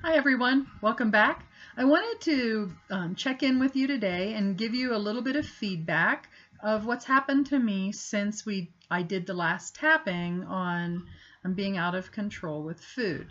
Hi everyone, welcome back. I wanted to check in with you today and give you a little bit of feedback of what's happened to me since I did the last tapping on being out of control with food.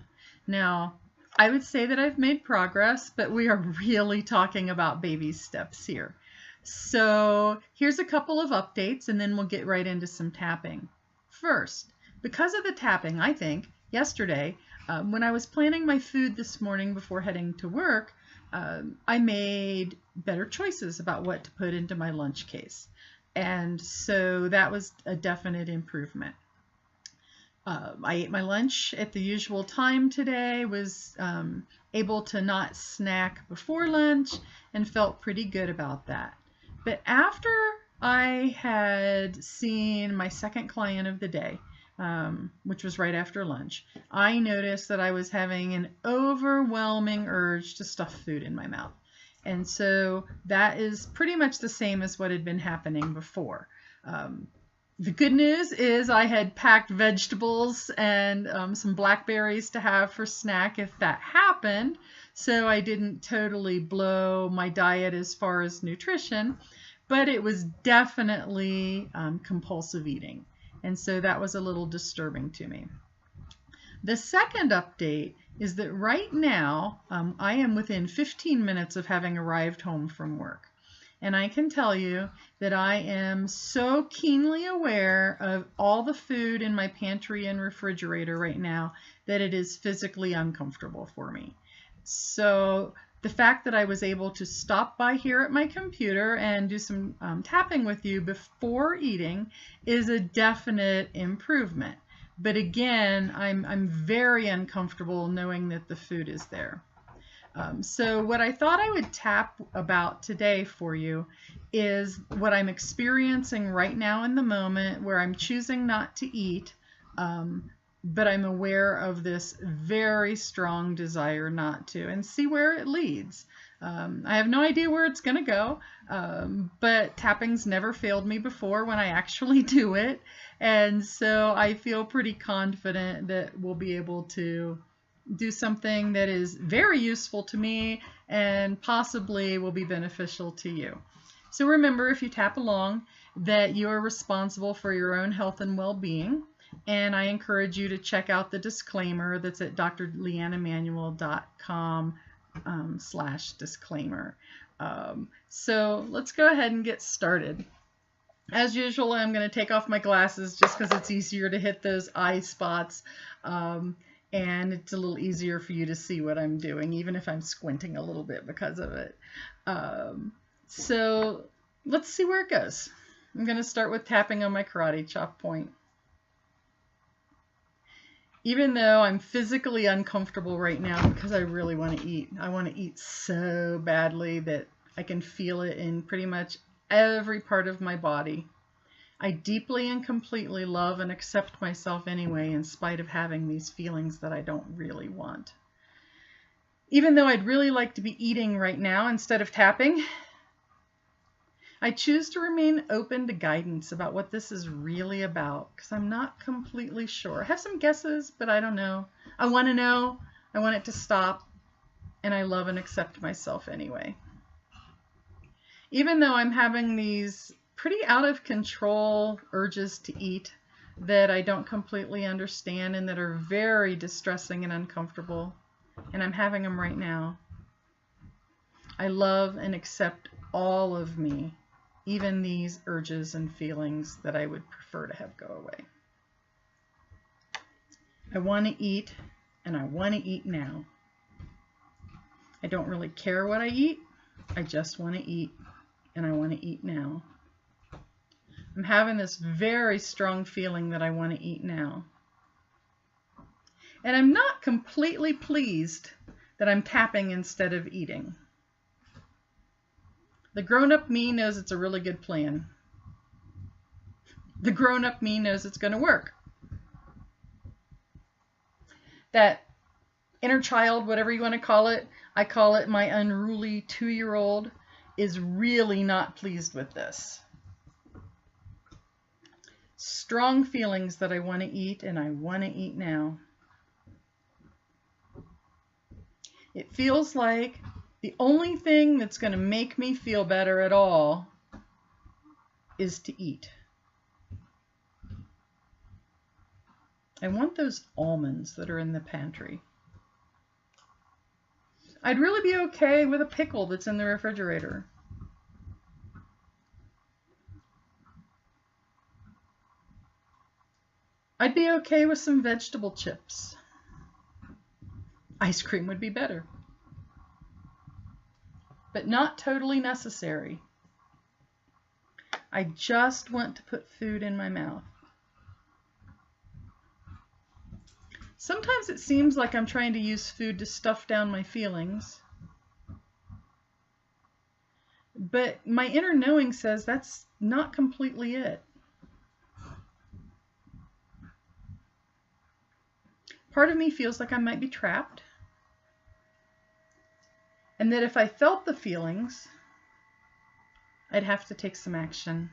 Now, I would say that I've made progress, but we are really talking about baby steps here. So here's a couple of updates and then we'll get right into some tapping. First, because of the tapping, I think, yesterday, when I was planning my food this morning before heading to work, I made better choices about what to put into my lunch case. And so that was a definite improvement. I ate my lunch at the usual time today, was able to not snack before lunch, and felt pretty good about that. But after I had seen my second client of the day, which was right after lunch, I noticed that I was having an overwhelming urge to stuff food in my mouth. And so that is pretty much the same as what had been happening before. The good news is I had packed vegetables and some blackberries to have for snack if that happened, so I didn't totally blow my diet as far as nutrition, but it was definitely compulsive eating. And so that was a little disturbing to me. The second update is that right now I am within 15 minutes of having arrived home from work. And I can tell you that I am so keenly aware of all the food in my pantry and refrigerator right now that it is physically uncomfortable for me. So the fact that I was able to stop by here at my computer and do some tapping with you before eating is a definite improvement. But again, I'm very uncomfortable knowing that the food is there. So what I thought I would tap about today for you is what I'm experiencing right now in the moment where I'm choosing not to eat, but I'm aware of this very strong desire not to, and see where it leads. I have no idea where it's going to go, but tapping's never failed me before when I actually do it, and so I feel pretty confident that we'll be able to do something that is very useful to me and possibly will be beneficial to you. So remember, if you tap along, that you are responsible for your own health and well-being. And I encourage you to check out the disclaimer that's at drleannamanuel.com/disclaimer. So let's go ahead and get started. As usual, I'm going to take off my glasses just because it's easier to hit those eye spots. And it's a little easier for you to see what I'm doing, even if I'm squinting a little bit because of it. So let's see where it goes. I'm going to start with tapping on my karate chop point. Even though I'm physically uncomfortable right now because I really want to eat. I want to eat so badly that I can feel it in pretty much every part of my body. I deeply and completely love and accept myself anyway, in spite of having these feelings that I don't really want. Even though I'd really like to be eating right now instead of tapping, I choose to remain open to guidance about what this is really about, because I'm not completely sure. I have some guesses, but I don't know. I want to know, I want it to stop, and I love and accept myself anyway. Even though I'm having these pretty out of control urges to eat that I don't completely understand and that are very distressing and uncomfortable, and I'm having them right now, I love and accept all of me, even these urges and feelings that I would prefer to have go away. I want to eat, and I want to eat now. I don't really care what I eat, I just want to eat, and I want to eat now. I'm having this very strong feeling that I want to eat now. And I'm not completely pleased that I'm tapping instead of eating. The grown-up me knows it's a really good plan. The grown-up me knows it's going to work. That inner child, whatever you want to call it, I call it my unruly 2-year-old, is really not pleased with this. Strong feelings that I want to eat, and I want to eat now. It feels like the only thing that's going to make me feel better at all is to eat. I want those almonds that are in the pantry. I'd really be okay with a pickle that's in the refrigerator. I'd be okay with some vegetable chips. Ice cream would be better, but not totally necessary. I just want to put food in my mouth. Sometimes it seems like I'm trying to use food to stuff down my feelings, but my inner knowing says that's not completely it. Part of me feels like I might be trapped, and that if I felt the feelings, I'd have to take some action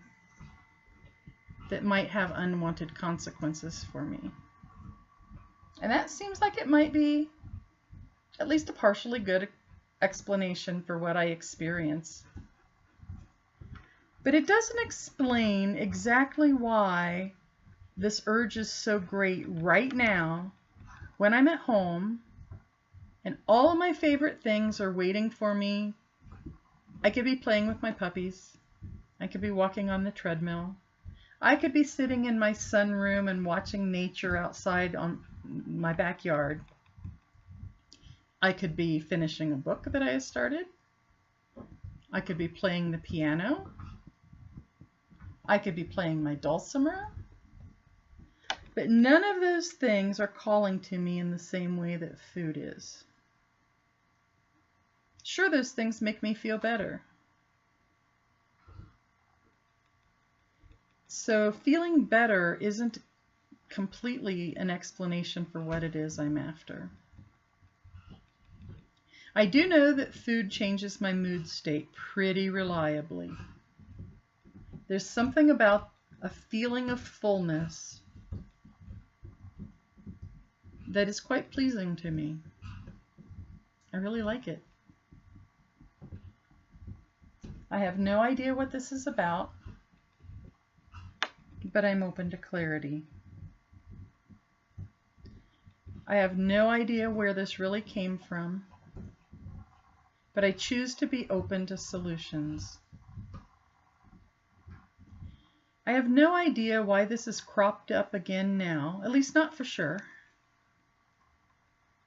that might have unwanted consequences for me. And that seems like it might be at least a partially good explanation for what I experience. But it doesn't explain exactly why this urge is so great right now when I'm at home and all of my favorite things are waiting for me. I could be playing with my puppies. I could be walking on the treadmill. I could be sitting in my sunroom and watching nature outside on my backyard. I could be finishing a book that I have started. I could be playing the piano. I could be playing my dulcimer. But none of those things are calling to me in the same way that food is. Sure, those things make me feel better. So feeling better isn't completely an explanation for what it is I'm after. I do know that food changes my mood state pretty reliably. There's something about a feeling of fullness that is quite pleasing to me. I really like it. I have no idea what this is about, but I'm open to clarity. I have no idea where this really came from, but I choose to be open to solutions. I have no idea why this is cropped up again now, at least not for sure,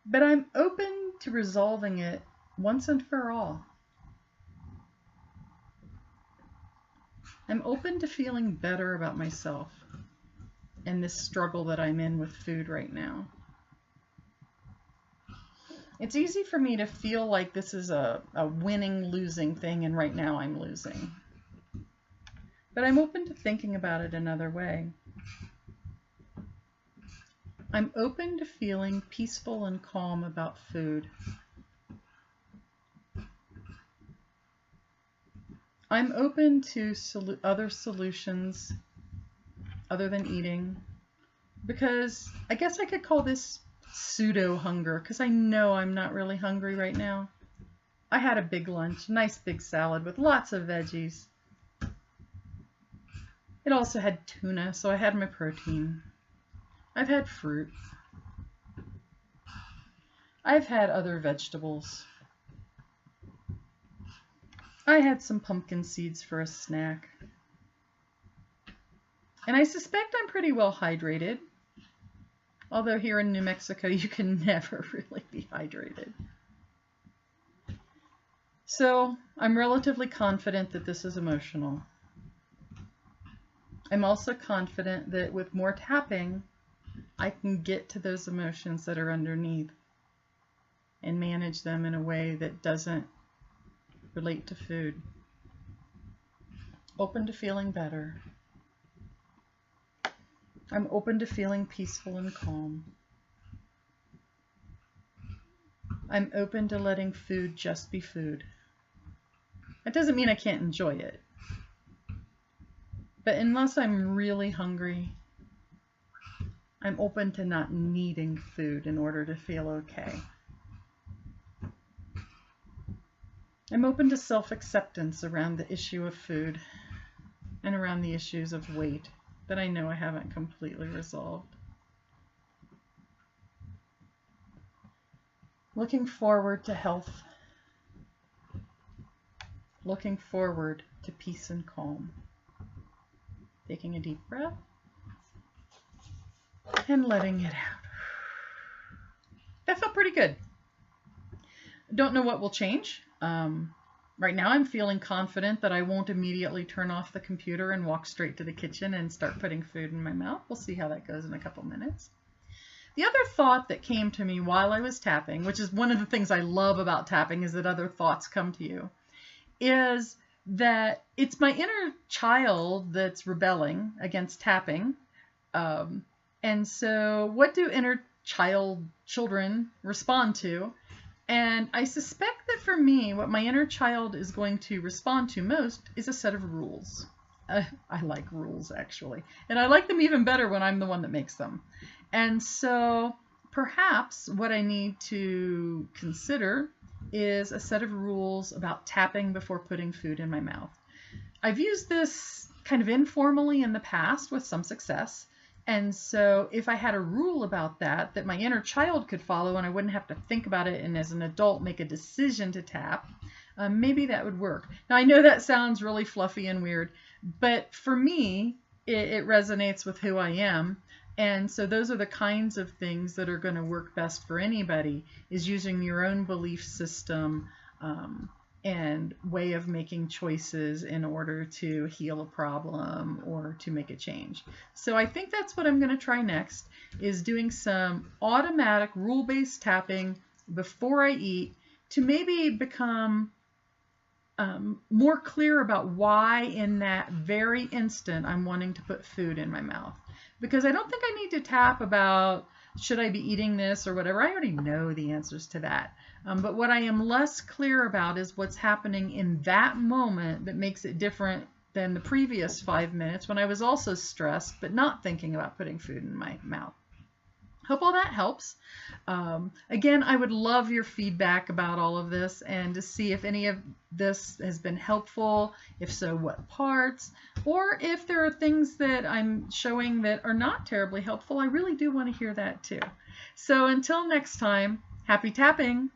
but I'm open to resolving it once and for all. I'm open to feeling better about myself and this struggle that I'm in with food right now. It's easy for me to feel like this is a winning-losing thing, and right now I'm losing. But I'm open to thinking about it another way. I'm open to feeling peaceful and calm about food. I'm open to other solutions other than eating, because I guess I could call this pseudo-hunger, because I know I'm not really hungry right now. I had a big lunch, nice big salad with lots of veggies. It also had tuna, so I had my protein. I've had fruit. I've had other vegetables. I had some pumpkin seeds for a snack. And I suspect I'm pretty well hydrated. Although here in New Mexico, you can never really be hydrated. So I'm relatively confident that this is emotional. I'm also confident that with more tapping, I can get to those emotions that are underneath and manage them in a way that doesn't relate to food. Open to feeling better. I'm open to feeling peaceful and calm. I'm open to letting food just be food. That doesn't mean I can't enjoy it. But unless I'm really hungry, I'm open to not needing food in order to feel okay. I'm open to self-acceptance around the issue of food and around the issues of weight that I know I haven't completely resolved. Looking forward to health. Looking forward to peace and calm. Taking a deep breath and letting it out. That felt pretty good. Don't know what will change. Right now I'm feeling confident that I won't immediately turn off the computer and walk straight to the kitchen and start putting food in my mouth. We'll see how that goes in a couple minutes. The other thought that came to me while I was tapping, which is one of the things I love about tapping, is that other thoughts come to you, is that it's my inner child that's rebelling against tapping. And so what do inner children respond to? And I suspect that for me, what my inner child is going to respond to most is a set of rules. I like rules, actually. And I like them even better when I'm the one that makes them. And so perhaps what I need to consider is a set of rules about tapping before putting food in my mouth. I've used this kind of informally in the past with some success. And so if I had a rule about that my inner child could follow and I wouldn't have to think about it and as an adult make a decision to tap, maybe that would work. Now I know that sounds really fluffy and weird, but for me, it resonates with who I am. And so those are the kinds of things that are going to work best for anybody, is using your own belief system and way of making choices in order to heal a problem or to make a change. So I think that's what I'm going to try next, is doing some automatic rule-based tapping before I eat to maybe become more clear about why in that very instant I'm wanting to put food in my mouth. Because I don't think I need to tap about should I be eating this or whatever. I already know the answers to that. But what I am less clear about is what's happening in that moment that makes it different than the previous 5 minutes when I was also stressed but not thinking about putting food in my mouth. Hope all that helps. Again, I would love your feedback about all of this and to see if any of this has been helpful, if so, what parts, or if there are things that I'm showing that are not terribly helpful. I really do want to hear that too. So until next time, happy tapping!